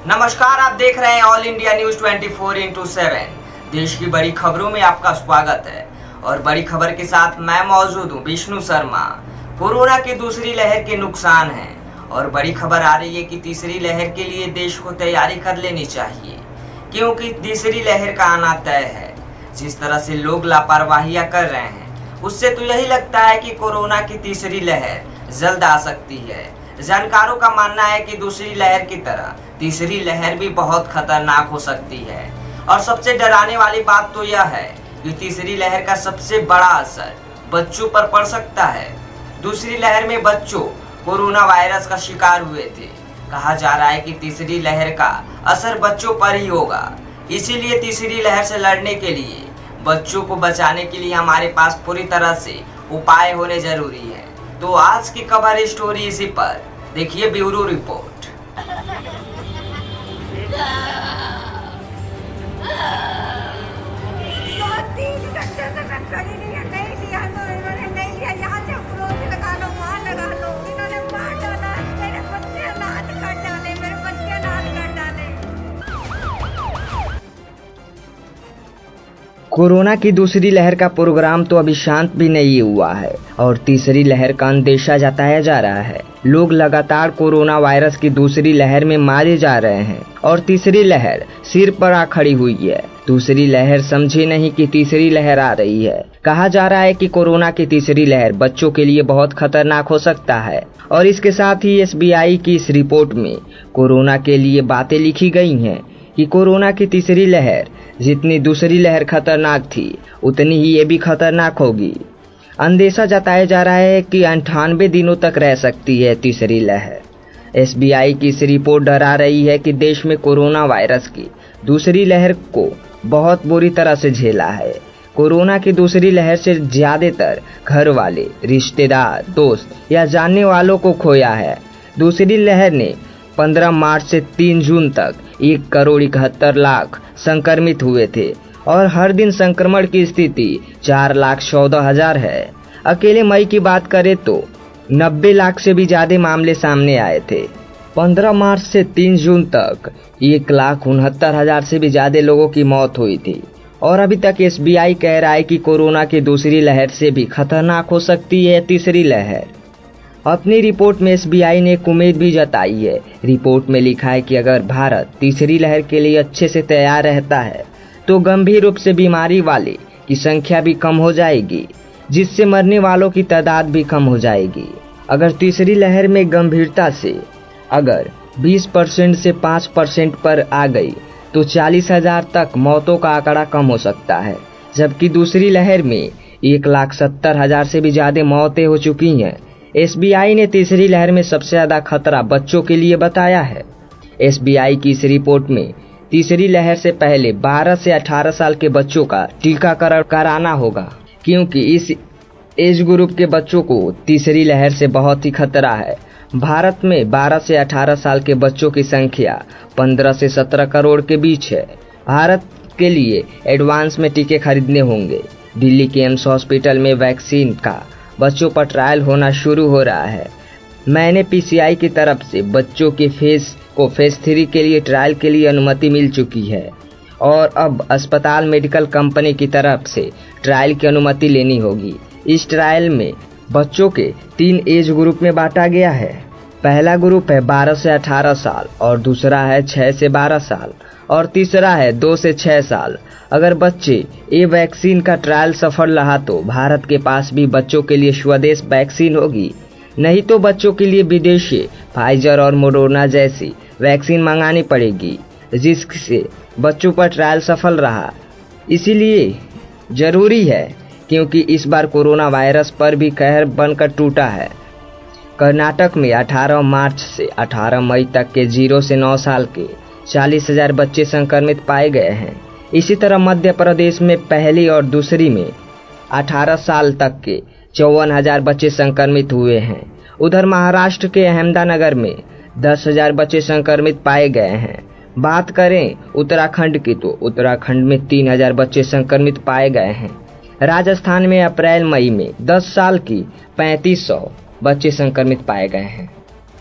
नमस्कार, आप देख रहे हैं ऑल इंडिया न्यूज 24x7। देश की बड़ी खबरों में आपका स्वागत है और बड़ी खबर के साथ मैं मौजूद हूं विष्णु शर्मा। कोरोना की दूसरी लहर के नुकसान हैं और बड़ी खबर आ रही है कि तीसरी लहर के लिए देश को तैयारी कर लेनी चाहिए, क्योंकि तीसरी लहर का आना तय है। जिस तरह से लोग लापरवाहियां कर रहे हैं, उससे तो यही लगता है कि कोरोना की तीसरी लहर जल्द आ सकती है। जानकारों का मानना है कि दूसरी लहर की तरह तीसरी लहर भी बहुत खतरनाक हो सकती है और सबसे डराने वाली बात तो यह है कि तीसरी लहर का सबसे बड़ा असर बच्चों पर पड़ सकता है। दूसरी लहर में बच्चों कोरोना वायरस का शिकार हुए थे। कहा जा रहा है कि तीसरी लहर का असर बच्चों पर ही होगा। इसीलिए तीसरी लहर से लड़ने के लिए, बच्चों को बचाने के लिए हमारे पास पूरी तरह से उपाय होने जरूरी है। तो आज की कवर स्टोरी इसी पर, देखिए ब्यूरो रिपोर्ट। कोरोना की दूसरी लहर का प्रोग्राम तो अभी शांत भी नहीं हुआ है और तीसरी लहर का अंदेशा जताया जा रहा है। लोग लगातार कोरोना वायरस की दूसरी लहर में मारे जा रहे हैं और तीसरी लहर सिर पर आ खड़ी हुई है। दूसरी लहर समझे नहीं कि तीसरी लहर आ रही है। कहा जा रहा है कि कोरोना की तीसरी लहर बच्चों के लिए बहुत खतरनाक हो सकता है और इसके साथ ही SBI की इस रिपोर्ट में कोरोना के लिए बातें लिखी गई हैं कि कोरोना की तीसरी लहर जितनी दूसरी लहर खतरनाक थी, उतनी ही ये भी खतरनाक होगी। अंदेशा जताया जा रहा है कि 98 दिनों तक रह सकती है तीसरी लहर। SBI की इस रिपोर्ट डरा रही है कि देश में कोरोना वायरस की दूसरी लहर को बहुत बुरी तरह से झेला है। कोरोना की दूसरी लहर से ज्यादातर घर वाले, रिश्तेदार, दोस्त या जानने वालों को खोया है। दूसरी लहर ने 15 मार्च से 3 जून तक 1,71,00,000 संक्रमित हुए थे और हर दिन संक्रमण की स्थिति 4,14,000 है। अकेले मई की बात करें तो 90 लाख से भी ज्यादा मामले सामने आए थे। 15 मार्च से 3 जून तक 1,69,000 से भी ज्यादा लोगों की मौत हुई थी और अभी तक SBI कह रहा है कि कोरोना की दूसरी लहर से भी खतरनाक हो सकती है तीसरी लहर। अपनी रिपोर्ट में SBI ने एक उम्मीद भी जताई है। रिपोर्ट में लिखा है कि अगर भारत तीसरी लहर के लिए अच्छे से तैयार रहता है तो गंभीर रूप से बीमारी वाले की संख्या भी कम हो जाएगी, जिससे मरने वालों की तादाद भी कम हो जाएगी। अगर तीसरी लहर में गंभीरता से अगर 20% से 5% पर आ गई तो 40,000 तक मौतों का आंकड़ा कम हो सकता है, जबकि दूसरी लहर में 1,70,000 से भी ज्यादा मौतें हो चुकी हैं। SBI ने तीसरी लहर में सबसे ज्यादा खतरा बच्चों के लिए बताया है। SBI की इस रिपोर्ट में तीसरी लहर से पहले 12 से 18 साल के बच्चों का टीकाकरण कराना होगा, क्योंकि इस एज ग्रुप के बच्चों को तीसरी लहर से बहुत ही खतरा है। भारत में 12 से 18 साल के बच्चों की संख्या 15 से 17 करोड़ के बीच है। भारत के लिए एडवांस में टीके खरीदने होंगे। दिल्ली के एम्स हॉस्पिटल में वैक्सीन का बच्चों पर ट्रायल होना शुरू हो रहा है। मैंने PCI की तरफ से बच्चों के फेज 3 के लिए ट्रायल के लिए अनुमति मिल चुकी है और अब अस्पताल मेडिकल कंपनी की तरफ से ट्रायल की अनुमति लेनी होगी। इस ट्रायल में बच्चों के 3 एज ग्रुप में बांटा गया है। पहला ग्रुप है 12 से 18 साल और दूसरा है 6 से 12 साल और तीसरा है 2 से 6 साल। अगर बच्चे ये वैक्सीन का ट्रायल सफल रहा तो भारत के पास भी बच्चों के लिए स्वदेश वैक्सीन होगी, नहीं तो बच्चों के लिए विदेशी फाइजर और मोडर्ना जैसी वैक्सीन मंगानी पड़ेगी, जिससे बच्चों पर ट्रायल सफल रहा। इसीलिए जरूरी है, क्योंकि इस बार कोरोना वायरस पर भी कहर बनकर टूटा है। कर्नाटक में 18 मार्च से 18 मई तक के 0 से 9 साल के 40,000 बच्चे संक्रमित पाए गए हैं। इसी तरह मध्य प्रदेश में पहली और दूसरी में 18 साल तक के 54,000 बच्चे संक्रमित हुए हैं। उधर महाराष्ट्र के अहमदानगर में 10,000 बच्चे संक्रमित पाए गए हैं। बात करें उत्तराखंड की तो उत्तराखंड में 3,000 बच्चे संक्रमित पाए गए हैं। राजस्थान में अप्रैल मई में 10 साल की 3,500 बच्चे संक्रमित पाए गए हैं।